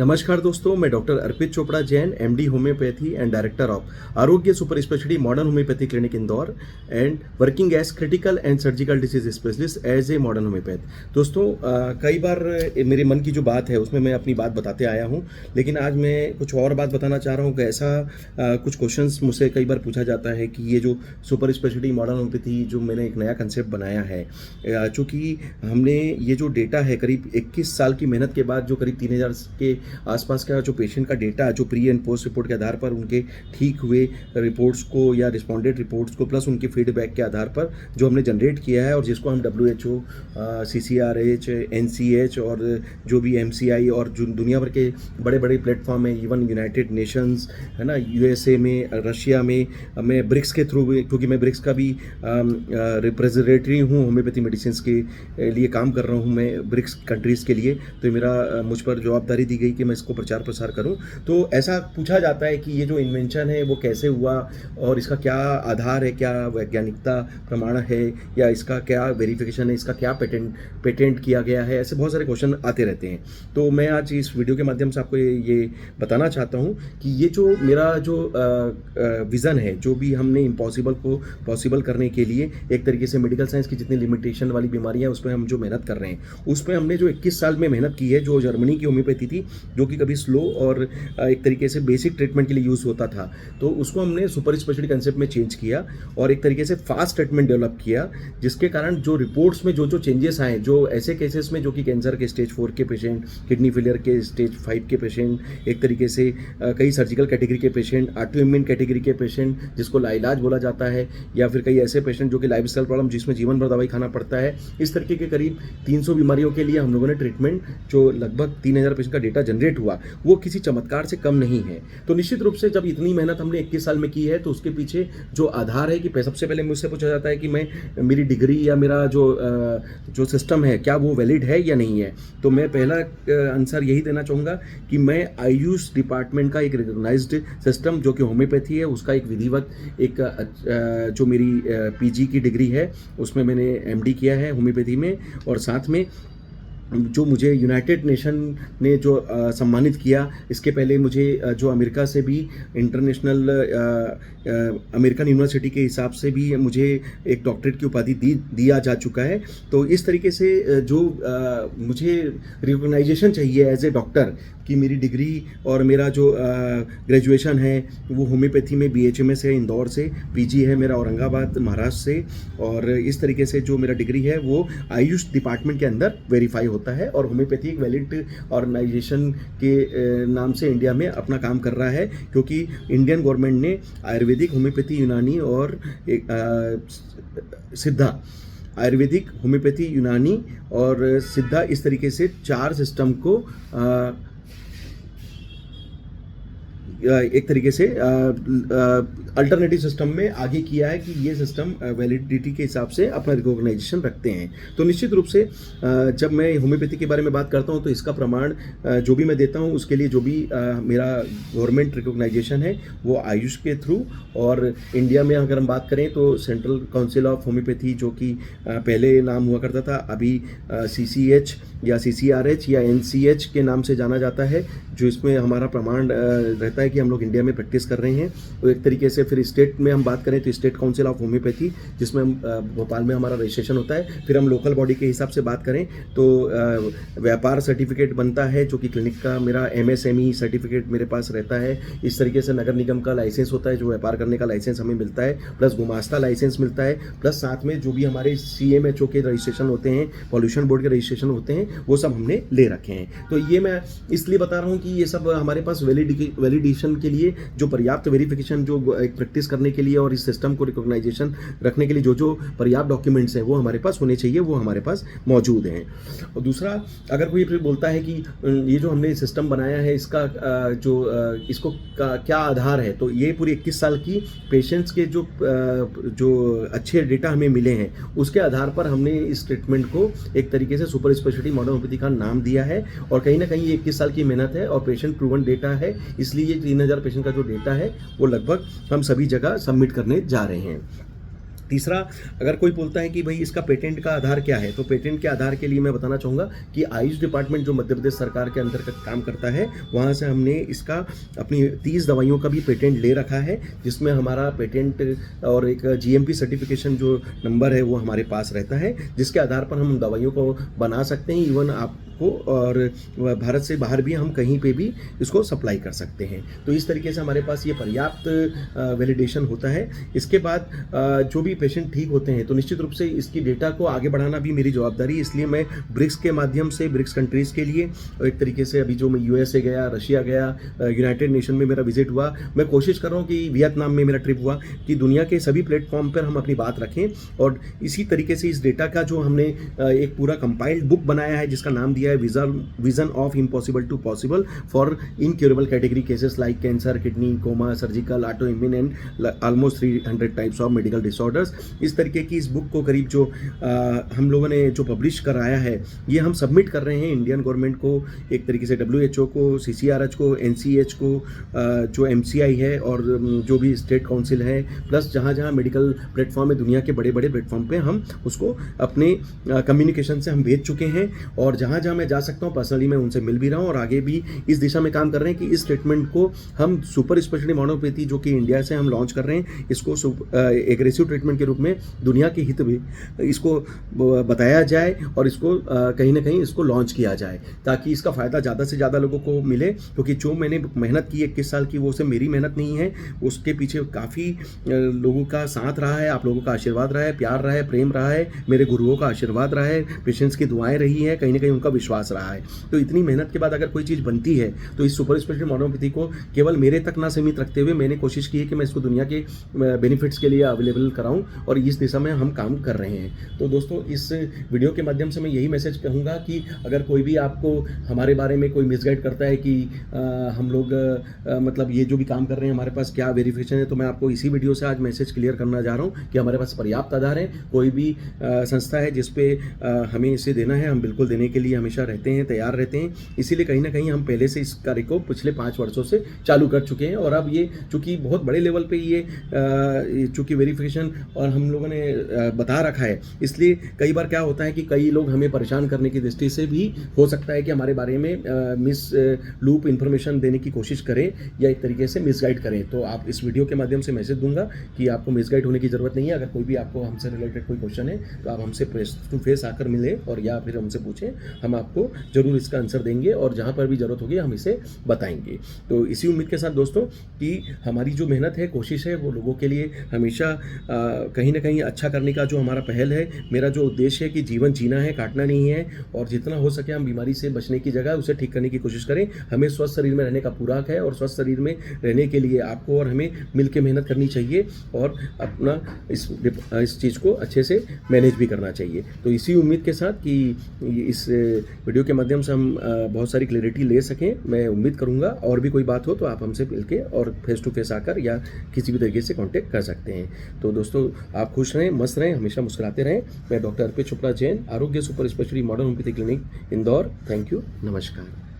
नमस्कार दोस्तों, मैं doctor Arpit Chopra Jain, MD homeopathy and director of Arogya super speciality modern homeopathy clinic Indore and working as critical and surgical disease specialist as a modern homeopath. दोस्तों, कई बार मेरे मन की जो बात है उसमें मैं अपनी बात बताते आया हूं, लेकिन आज मैं कुछ और बात बताना चाह रहा हूं कि ऐसा कुछ क्वेश्चंस मुझसे कई बार पूछा जाता है कि ये जो सुपर स्पेशलिटी मॉडर्न होम्योपैथी जो मैंने एक नया कंसेप्ट बनाया है, चूँकि हमने ये जो डेटा है करीब 21 साल की मेहनत के बाद जो करीब 3000 के आसपास का जो पेशेंट का डेटा जो प्री एंड पोस्ट रिपोर्ट के आधार पर उनके ठीक हुए रिपोर्ट्स को या रिस्पॉन्डेड रिपोर्ट्स को प्लस उनके फीडबैक के आधार पर जो हमने जनरेट किया है और जिसको हम WHO, CCRH, NCH और जो भी MCI और जो दुनिया भर के बड़े बड़े प्लेटफॉर्म है, इवन यूनाइटेड नेशंस है ना, USA में, रशिया में, मैं ब्रिक्स के थ्रू, क्योंकि मैं ब्रिक्स का भी रिप्रेजेंटेटिव हूँ, होम्योपैथी मेडिसिन के लिए काम कर रहा हूँ मैं ब्रिक्स कंट्रीज़ के लिए, तो मेरा मुझ पर जवाबदारी दी गई कि मैं इसको प्रचार प्रसार करूं। तो ऐसा पूछा जाता है कि ये जो इन्वेंशन है वो कैसे हुआ और इसका क्या आधार है, क्या वैज्ञानिकता प्रमाण है, या इसका क्या वेरिफिकेशन है, इसका क्या पेटेंट किया गया है, ऐसे बहुत सारे क्वेश्चन आते रहते हैं। तो मैं आज इस वीडियो के माध्यम से आपको ये बताना चाहता हूँ कि ये जो मेरा जो विज़न है, जो भी हमने इम्पॉसिबल को पॉसिबल करने के लिए एक तरीके से मेडिकल साइंस की जितनी लिमिटेशन वाली बीमारियाँ हैं उस पर हम जो मेहनत कर रहे हैं, उस पर हमने जो 21 साल में मेहनत की है, जो जर्मनी की होम्योपैथी थी जो कि कभी स्लो और एक तरीके से बेसिक ट्रीटमेंट के लिए यूज़ होता था, तो उसको हमने सुपर स्पेशलिटी कंसेप्ट में चेंज किया और एक तरीके से फास्ट ट्रीटमेंट डेवलप किया, जिसके कारण जो रिपोर्ट्स में जो चेंजेस आए, जो ऐसे केसेस में जो कि कैंसर के स्टेज 4 के पेशेंट, किडनी फेलियर के स्टेज 5 के पेशेंट, एक तरीके से कई सर्जिकल कैटेगरी के पेशेंट, ऑटोइम्यून कैटेगरी के पेशेंट जिसको लाइलाज बोला जाता है, या फिर कई ऐसे पेशेंट जो कि लाइफस्टाइल प्रॉब्लम जिसमें जीवन भर दवाई खाना पड़ता है, इस तरीके के करीब 300 बीमारियों के लिए हम लोगों ने ट्रीटमेंट, जो लगभग 3000 पेशेंट का डेटा जनरेट हुआ, वो किसी चमत्कार से कम नहीं है। तो निश्चित रूप से जब इतनी मेहनत हमने 21 साल में की है, तो उसके पीछे जो आधार है कि सबसे पहले मुझसे पूछा जाता है कि मेरी डिग्री या मेरा जो सिस्टम है क्या वो वैलिड है या नहीं है। तो मैं पहला आंसर यही देना चाहूँगा कि मैं आयुष डिपार्टमेंट का एक रिकॉग्नाइज्ड सिस्टम जो कि होम्योपैथी है उसका एक विधिवत एक जो मेरी PG की डिग्री है उसमें मैंने MD किया है होम्योपैथी में, और साथ में जो मुझे यूनाइटेड नेशन ने जो सम्मानित किया, इसके पहले मुझे जो अमेरिका से भी इंटरनेशनल अमेरिकन यूनिवर्सिटी के हिसाब से भी मुझे एक डॉक्टरेट की उपाधि दिया जा चुका है। तो इस तरीके से जो मुझे रिकॉग्नाइजेशन चाहिए एज ए डॉक्टर कि मेरी डिग्री और मेरा जो ग्रेजुएशन है वो होम्योपैथी में BHMS है इंदौर से, PG है मेरा औरंगाबाद महाराष्ट्र से, और इस तरीके से जो मेरा डिग्री है वो आयुष डिपार्टमेंट के अंदर वेरीफाई होता है और होम्योपैथी एक वैलिड ऑर्गेनाइजेशन के नाम से इंडिया में अपना काम कर रहा है, क्योंकि इंडियन गवर्नमेंट ने आयुर्वेदिक, होम्योपैथी, यूनानी और सिद्धा, आयुर्वेदिक, होम्योपैथी, यूनानी और सिद्धा, इस तरीके से 4 सिस्टम को एक तरीके से अल्टरनेटिव सिस्टम में आगे किया है कि ये सिस्टम वैलिडिटी के हिसाब से अपना रिकॉग्नाइजेशन रखते हैं। तो निश्चित रूप से जब मैं होम्योपैथी के बारे में बात करता हूँ तो इसका प्रमाण जो भी मैं देता हूँ उसके लिए जो भी मेरा गवर्नमेंट रिकॉग्नाइजेशन है वो आयुष के थ्रू, और इंडिया में अगर हम बात करें तो सेंट्रल काउंसिल ऑफ होम्योपैथी जो कि पहले नाम हुआ करता था, अभी CCH या CCRH या NCH के नाम से जाना जाता है, जो इसमें हमारा प्रमाण रहता है कि हम लोग इंडिया में प्रैक्टिस कर रहे हैं। तो एक तरीके से फिर स्टेट में हम बात करें तो स्टेट काउंसिल ऑफ होम्योपैथी, जिसमें भोपाल में हमारा रजिस्ट्रेशन होता है। फिर हम लोकल बॉडी के हिसाब से बात करें तो व्यापार सर्टिफिकेट बनता है, जो कि क्लिनिक का मेरा MSME सर्टिफिकेट मेरे पास रहता है। इस तरीके से नगर निगम का लाइसेंस होता है, जो व्यापार करने का लाइसेंस हमें मिलता है, प्लस गुमास्ता लाइसेंस मिलता है, प्लस साथ में जो भी हमारे CMHO के रजिस्ट्रेशन होते हैं, पॉल्यूशन बोर्ड के रजिस्ट्रेशन होते हैं, वो सब हमने ले रखे हैं। तो ये मैं इसलिए बता रहा हूँ कि ये सब हमारे पास वैलिडेशन के लिए जो पर्याप्त वेरिफिकेशन, जो एक प्रैक्टिस करने के लिए और इस सिस्टम को रिकॉग्नाइजेशन रखने के लिए जो पर्याप्त डॉक्यूमेंट्स हैं वो हमारे पास होने चाहिए, वो हमारे पास मौजूद हैं। और दूसरा, अगर कोई फिर बोलता है कि ये जो हमने सिस्टम बनाया है इसका इसको क्या आधार है, तो ये पूरी 21 साल की पेशेंट्स के जो अच्छे डेटा हमें मिले हैं उसके आधार पर हमने इस ट्रीटमेंट को एक तरीके से सुपर स्पेशलिटी मॉडर्न होम्योपैथी का नाम दिया है, और कहीं ना कहीं ये 21 साल की मेहनत है और पेशेंट प्रूवन डेटा है, इसलिए ये 3000 पेशेंट का जो डेटा है वो लगभग हम सभी जगह सबमिट करने जा रहे हैं। तीसरा, अगर कोई बोलता है कि भाई इसका पेटेंट का आधार क्या है, तो पेटेंट के आधार के लिए मैं बताना चाहूँगा कि आयुष डिपार्टमेंट जो मध्य प्रदेश सरकार के अंतर्गत काम करता है, वहाँ से हमने इसका अपनी 30 दवाइयों का भी पेटेंट ले रखा है, जिसमें हमारा पेटेंट और एक जीएमपी सर्टिफिकेशन जो नंबर है वो हमारे पास रहता है, जिसके आधार पर हम दवाइयों को बना सकते हैं। इवन आपको और भारत से बाहर भी हम कहीं पे भी इसको सप्लाई कर सकते हैं। तो इस तरीके से हमारे पास ये पर्याप्त वैलिडेशन होता है। इसके बाद जो भी पेशेंट ठीक होते हैं तो निश्चित रूप से इसकी डेटा को आगे बढ़ाना भी मेरी जवाबदारी है। इसलिए मैं ब्रिक्स के माध्यम से ब्रिक्स कंट्रीज़ के लिए एक तरीके से अभी जो मैं यूएसए गया, रशिया गया, यूनाइटेड नेशन में मेरा विजिट हुआ, मैं कोशिश कर रहा हूँ कि वियतनाम में मेरा ट्रिप हुआ कि दुनिया के सभी प्लेटफॉर्म पर हम अपनी बात रखें। और इसी तरीके से इस डेटा का जो हमने एक पूरा कंपाइल्ड बुक बनाया है जिसका नाम दिया है vision of impossible to possible for incurable category cases like cancer, kidney, coma, surgical, auto immune and almost 300 types of medical disorders. इस तरीके की इस बुक को करीब जो हम लोगों ने जो पब्लिश कराया है, ये हम सबमिट कर रहे हैं इंडियन गवर्नमेंट को, एक तरीके से WHO को, CCRH को, NCH को, जो MCI है और जो भी स्टेट काउंसिल है, प्लस जहाँ जहाँ मेडिकल प्लेटफॉर्म है दुनिया के बड़े बड़े प्लेटफॉर्म पे हम उसको अपने कम्युनिकेशन से हम भेज चुके हैं। और जहाँ जहाँ मैं जा सकता हूँ पर्सनली मैं उनसे मिल भी रहा हूँ और आगे भी इस दिशा में काम कर रहे हैं कि इस ट्रीटमेंट को हम सुपर स्पेशलिटी मोनोपैथी जो कि इंडिया से हम लॉन्च कर रहे हैं, इसको एग्रेसिव ट्रीटमेंट के रूप में दुनिया के हित में इसको बताया जाए और इसको कहीं ना कहीं इसको लॉन्च किया जाए ताकि इसका फ़ायदा ज़्यादा से ज़्यादा लोगों को मिले। क्योंकि जो मैंने मेहनत की 21 साल की, वो सिर्फ मेरी मेहनत नहीं है, उसके पीछे काफ़ी लोगों का साथ रहा है, आप लोगों का आशीर्वाद रहा है, प्यार रहा है, प्रेम रहा है, मेरे गुरुओं का आशीर्वाद रहा है, पेशेंट्स की दुआएं रही हैं, कहीं ना कहीं उनका विश्वास रहा है। तो इतनी मेहनत के बाद अगर कोई चीज़ बनती है तो इस सुपर स्पेशलिटी मोनोपैथी को केवल मेरे तक ना सीमित रखते हुए मैंने कोशिश की है कि मैं इसको दुनिया के बेनिफिट्स के लिए अवेलेबल कराऊं और इस दिशा में हम काम कर रहे हैं। तो दोस्तों, इस वीडियो के माध्यम से मैं यही मैसेज कहूँगा कि अगर कोई भी आपको हमारे बारे में कोई मिसगाइड करता है कि हम लोग मतलब ये जो भी काम कर रहे हैं हमारे पास क्या वेरिफिकेशन है, तो मैं आपको इसी वीडियो से आज मैसेज क्लियर करना जा रहा हूँ कि हमारे पास पर्याप्त आधार है। कोई भी संस्था है जिसपे हमें इसे देना है, हम बिल्कुल देने के लिए हमेशा रहते हैं, तैयार रहते हैं। इसीलिए कहीं ना कहीं हम पहले से इस कार्य को पिछले 5 वर्षों से चालू कर चुके हैं और अब ये चूँकि बहुत बड़े लेवल पे ये चूँकि वेरिफिकेशन और हम लोगों ने बता रखा है, इसलिए कई बार क्या होता है कि कई लोग हमें परेशान करने की दृष्टि से भी हो सकता है कि हमारे बारे में मिस लूप इन्फॉर्मेशन देने की कोशिश करें या एक तरीके से मिसगाइड करें। तो आप इस वीडियो के माध्यम से मैसेज दूंगा कि आपको मिसगाइड होने की ज़रूरत नहीं है। अगर कोई भी आपको हमसे रिलेटेड कोई क्वेश्चन है तो आप हमसे फेस टू फेस आकर मिलें और या फिर हमसे पूछें, हम आपको जरूर इसका आंसर देंगे और जहाँ पर भी ज़रूरत होगी हम इसे बताएंगे। तो इसी उम्मीद के साथ दोस्तों कि हमारी जो मेहनत है, कोशिश है, वो लोगों के लिए हमेशा कहीं ना कहीं अच्छा करने का जो हमारा पहल है, मेरा जो उद्देश्य है कि जीवन जीना है, काटना नहीं है और जितना हो सके हम बीमारी से बचने की जगह उसे ठीक करने की कोशिश करें। हमें स्वस्थ शरीर में रहने का पूरा हक है और स्वस्थ शरीर में रहने के लिए आपको और हमें मिलकर मेहनत करनी चाहिए और अपना इस चीज़ को अच्छे से मैनेज भी करना चाहिए। तो इसी उम्मीद के साथ कि इस वीडियो के माध्यम से हम बहुत सारी क्लैरिटी ले सकें, मैं उम्मीद करूंगा। और भी कोई बात हो तो आप हमसे मिलके और फेस टू फेस आकर या किसी भी तरीके से कांटेक्ट कर सकते हैं। तो दोस्तों, आप खुश रहें, मस्त रहें, हमेशा मुस्कुराते रहें। मैं डॉक्टर अर्पित चोपड़ा जैन, आरोग्य super speciality modern homeopathy clinic, Indore. Thank you, नमस्कार।